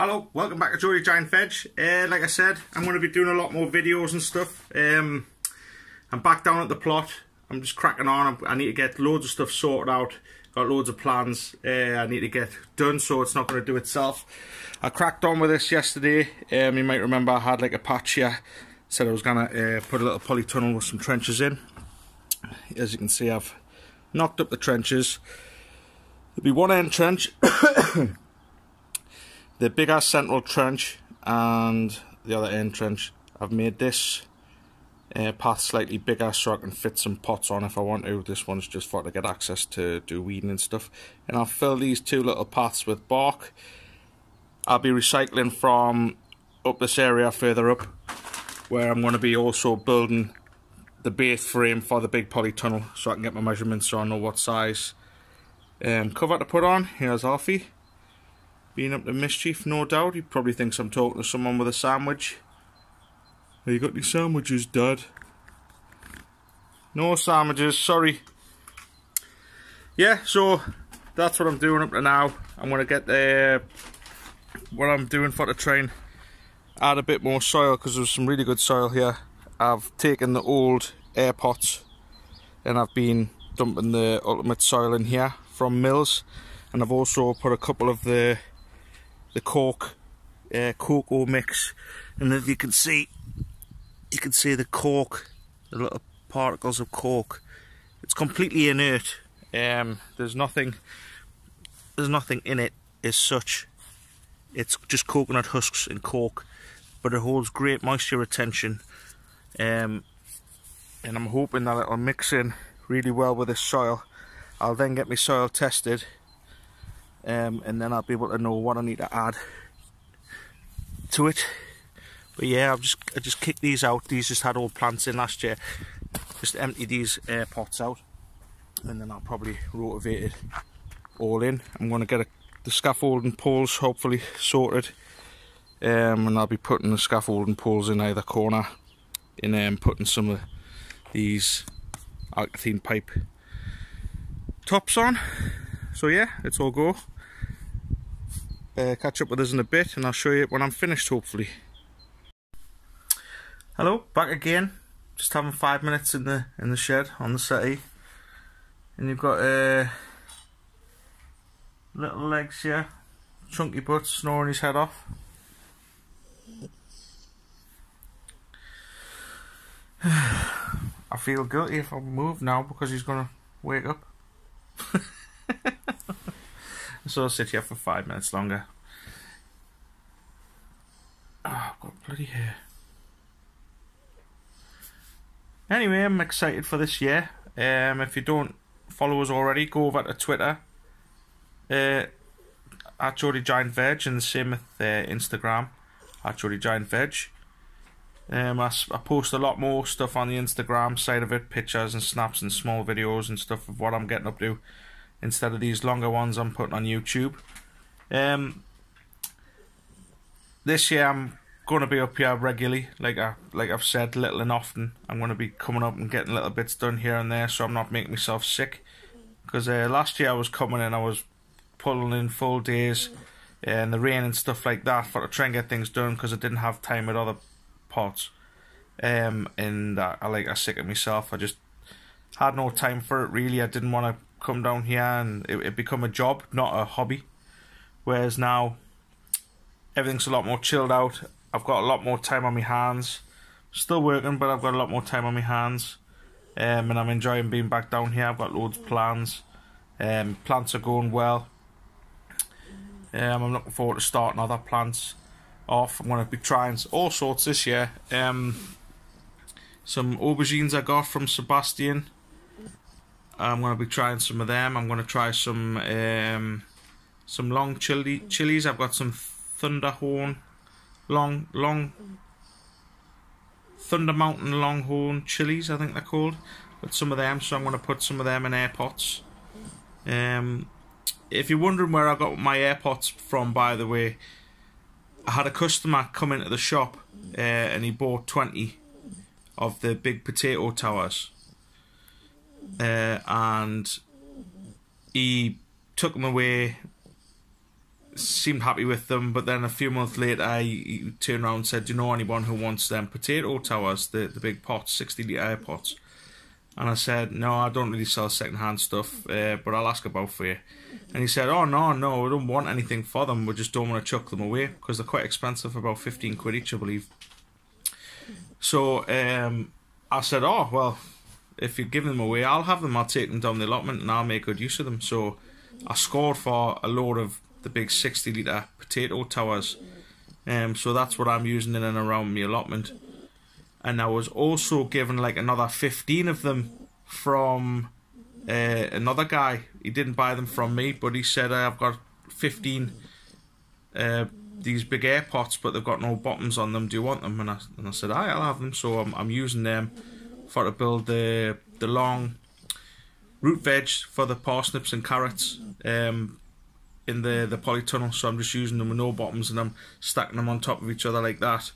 Hello, welcome back to Geordie Giant Veg. Like I said, I'm going to be doing a lot more videos and stuff. I'm back down at the plot. I'm just cracking on. I need to get loads of stuff sorted out. Got loads of plans I need to get done, so it's not going to do itself. I cracked on with this yesterday. You might remember I had like a patch here. Said I was going to put a little polytunnel with some trenches in. As you can see, I've knocked up the trenches. There'll be one end trench. The big ass central trench and the other end trench. I've made this path slightly bigger so I can fit some pots on if I want to. This one's just for to get access to do weeding and stuff. And I'll fill these two little paths with bark. I'll be recycling from up this area further up, where I'm going to be also building the base frame for the big polytunnel so I can get my measurements so I know what size cover to put on. Here's Alfie. Being up to mischief, no doubt. He probably thinks I'm talking to someone with a sandwich. Have you got any sandwiches, Dad? No sandwiches, sorry. Yeah, so that's what I'm doing up to now. I'm going to get what I'm doing for to try and add a bit more soil, because there's some really good soil here. I've taken the old air pots and I've been dumping the ultimate soil in here from Mills, and I've also put a couple of the cocoa mix, and as you can see the cork, the little particles of cork. It's completely inert. There's nothing in it as such. It's just coconut husks and cork, but it holds great moisture retention, and I'm hoping that it'll mix in really well with this soil. I'll then get my soil tested, and then I'll be able to know what I need to add to it. But yeah, I just kicked these out. These just had old plants in last year. Just empty these pots out, and then I'll probably rotivate it all in. I'm going to get the scaffolding poles hopefully sorted, and I'll be putting the scaffolding poles in either corner, and putting some of these alkathene pipe tops on. So yeah, it's all go. Catch up with us in a bit and I'll show you when I'm finished, hopefully. Hello, back again. Just having 5 minutes in the shed on the settee, and you've got little legs here, chunky butt, snoring his head off. I feel guilty if I move now because he's gonna wake up. So I'll sit here for 5 minutes longer. Oh, I've got bloody hair. Anyway, I'm excited for this year. If you don't follow us already, go over to Twitter at Geordie Giant Veg, and the same with Instagram at Geordie Giant Veg. I post a lot more stuff on the Instagram side of it, pictures and snaps and small videos and stuff of what I'm getting up to, instead of these longer ones I'm putting on YouTube. This year I'm going to be up here regularly, like I've said, little and often. I'm going to be coming up and getting little bits done here and there, so I'm not making myself sick. Because last year I was coming in, I was pulling in full days in the rain and stuff like that for to try and get things done, because I didn't have time with other pots. And I got sick of myself. I just had no time for it really. I didn't want to come down here and it become a job, not a hobby. Whereas now everything's a lot more chilled out. I've got a lot more time on my hands. Still working, but I've got a lot more time on my hands. And I'm enjoying being back down here. I've got loads of plans. Plants are going well. I'm looking forward to starting other plants off. I'm going to be trying all sorts this year. Some aubergines I got from Sebastian. I'm going to be trying some of them. I'm going to try some long chilies. I've got some Thunderhorn, long Thunder Mountain Longhorn chilies, I think they're called. Got some of them, so I'm going to put some of them in air pots. If you're wondering where I got my air pots from, by the way, I had a customer come into the shop and he bought 20 of the big potato towers, and he took them away seemed happy with them, but then a few months later he turned around and said, do you know anyone who wants them potato towers, the big pots, 60 litre pots? And I said, no, I don't really sell second-hand stuff, but I'll ask about for you. And he said, oh, no, we don't want anything for them, we just don't want to chuck them away, because they're quite expensive, about 15 quid each, I believe. So I said, oh, well, if you're giving them away, I'll have them, I'll take them down the allotment and I'll make good use of them. So I scored for a load of the big 60 litre potato towers. So that's what I'm using in and around my allotment. And I was also given like another 15 of them from another guy. He didn't buy them from me, but he said, I've got 15 these big air pots, but they've got no bottoms on them. Do you want them? And I said, aye, I'll have them. So I'm using them for to build the long root veg for the parsnips and carrots in the polytunnel. So I'm just using them with no bottoms, and I'm stacking them on top of each other like that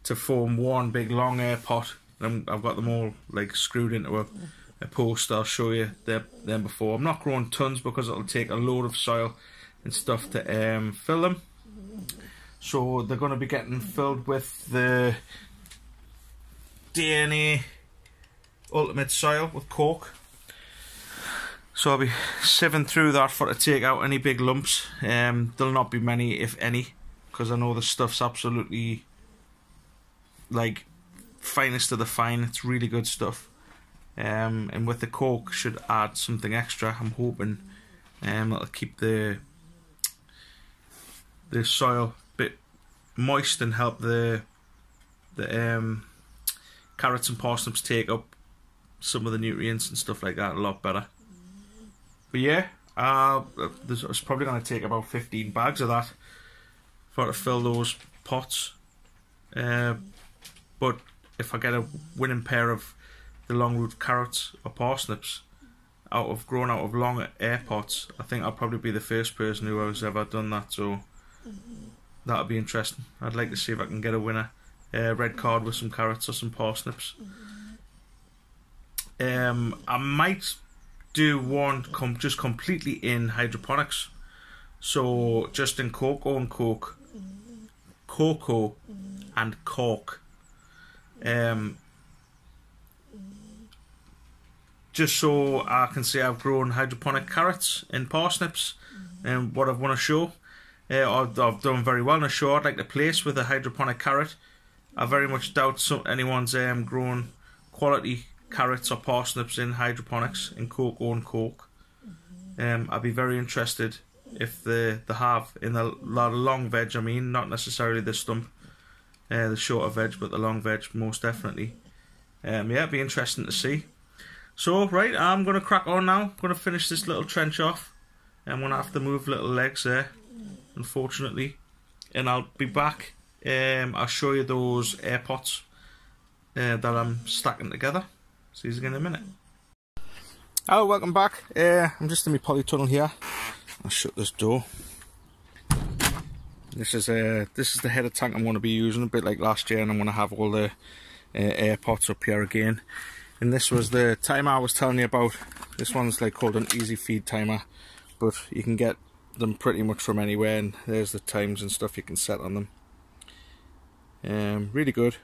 to form one big long air pot. And I've got them all like screwed into a post. I'll show you them before. I'm not growing tons because it'll take a load of soil and stuff to fill them. So they're going to be getting filled with the DNA Ultimate soil with cork. So I'll be sieving through that for to take out any big lumps. There'll not be many, if any, because I know the stuff's absolutely like finest of the fine. It's really good stuff. And with the cork should add something extra. I'm hoping it'll keep the soil a bit moist and help the carrots and parsnips take up some of the nutrients and stuff like that a lot better. But yeah, it's probably going to take about 15 bags of that for to fill those pots. But if I get a winning pair of the long root carrots or parsnips grown out of long air pots, I think I'll probably be the first person who has ever done that. So that'll be interesting. I'd like to see if I can get a winner. Red card with some carrots or some parsnips. I might do one just completely in hydroponics. So just in cocoa and cork. Just so I can say I've grown hydroponic carrots and parsnips, and what I want to show. I've done very well in a show I'd like to place with a hydroponic carrot. I very much doubt anyone's grown quality carrots or parsnips in hydroponics in cocoa and cork. I'd be very interested if they have in the long veg. I mean, not necessarily the stump, the shorter veg, but the long veg most definitely. Yeah, it'd be interesting to see. So right, I'm gonna crack on now. I'm gonna finish this little trench off. I'm gonna have to move little legs there, unfortunately, and I'll be back. I'll show you those air pots that I'm stacking together. See you again in a minute. Hello, welcome back. I'm just in my polytunnel here. I'll shut this door. This is the header tank I'm going to be using, a bit like last year, and I'm going to have all the air pots up here again. And this was the timer I was telling you about. This one's like called an easy feed timer, but you can get them pretty much from anywhere, and there's the times and stuff you can set on them. Really good.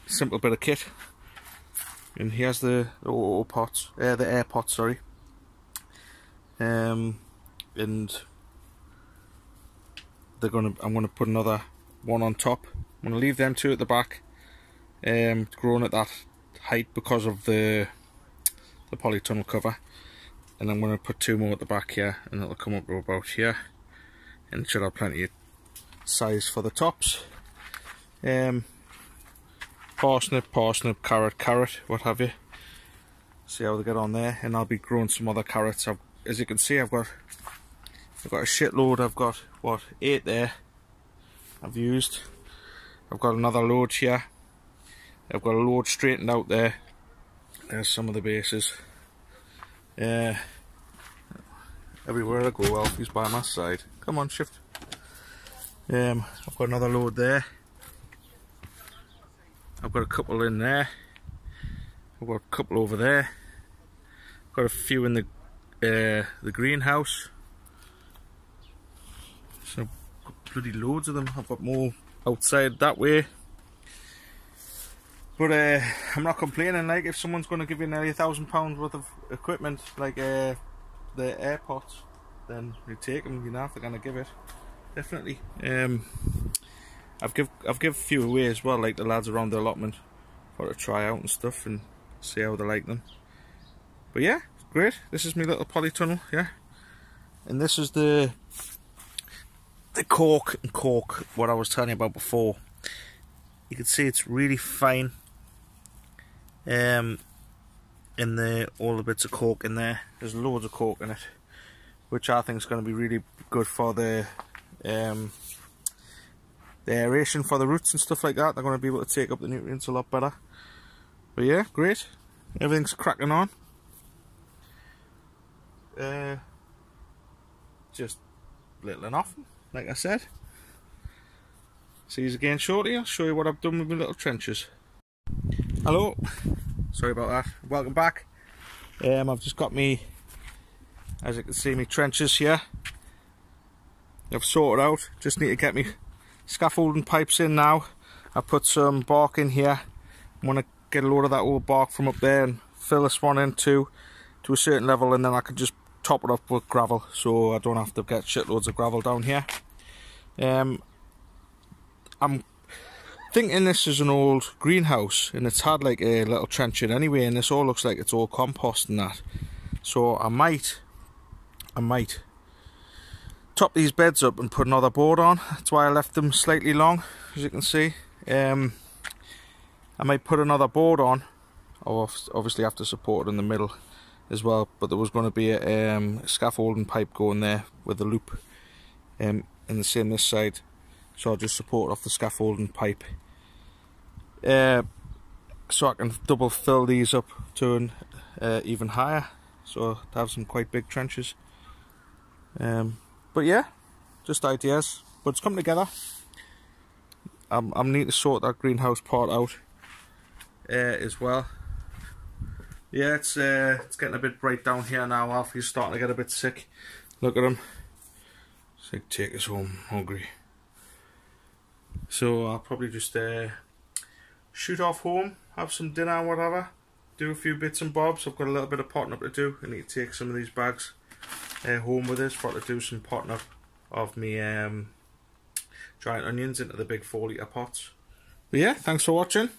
Simple bit of kit, and here's the air pots, sorry. And I'm gonna put another one on top. I'm gonna leave them two at the back, grown at that height because of the polytunnel cover, and I'm gonna put two more at the back here, and it'll come up to about here, and it should have plenty of size for the tops. Parsnip, carrot, what have you. See how they get on there, and I'll be growing some other carrots. As you can see, I've got a shitload. I've got what, 8 there. I've used. I've got another load here. I've got a load straightened out there. There's some of the bases. Everywhere I go, Alfie's by my side. Come on, shift. I've got another load there. I've got a couple in there. I've got a couple over there. A Got a few in the greenhouse. So got bloody loads of them. I've got more outside that way. But I'm not complaining. Like, if someone's going to give you nearly £1,000 worth of equipment, like the AirPods, then you take them. You know, if they're going to give it, definitely. I've give a few away as well, like the lads around the allotment, for to try out and stuff and see how they like them. But yeah, great. This is my little polytunnel, yeah. And this is the cork and cork, what I was telling you about before. You can see it's really fine. In there, all the bits of cork in there. There's loads of cork in it, which I think is going to be really good for the aeration for the roots and stuff like that. They're going to be able to take up the nutrients a lot better. But yeah, great. Everything's cracking on. Just little and often, like I said. See you again shortly. I'll show you what I've done with my little trenches. Hello, sorry about that. Welcome back. I've just got me, as you can see, my trenches here. I've sorted out. Just need to get me scaffolding pipes in now. I put some bark in here. I want to get a load of that old bark from up there and fill this one in to a certain level, and then I can just top it up with gravel, so I don't have to get shitloads of gravel down here. I'm thinking this is an old greenhouse, and it's had like a little trench in anyway, and this all looks like it's all compost and that. So I might top these beds up and put another board on. That's why I left them slightly long, as you can see. I might put another board on. I'll obviously have to support it in the middle as well, but there was going to be a scaffolding pipe going there with a loop in the same this side, so I'll just support off the scaffolding pipe, so I can double fill these up to an even higher, so to have some quite big trenches. But yeah, just ideas, but it's come together. I'm need to sort that greenhouse part out as well. Yeah, it's getting a bit bright down here now. Alfie's starting to get a bit sick. Look at him. It's like, take us home, hungry. So I'll probably just shoot off home, have some dinner and whatever, do a few bits and bobs. I've got a little bit of potting up to do. I need to take some of these bags home with us for to do some potting up of me giant onions into the big 4-litre pots. But yeah, thanks for watching.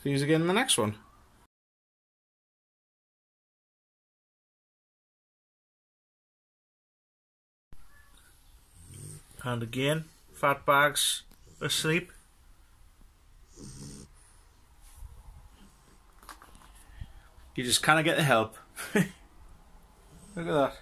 See you again in the next one. And again, fat bags asleep. You just can't get the help. Look at that.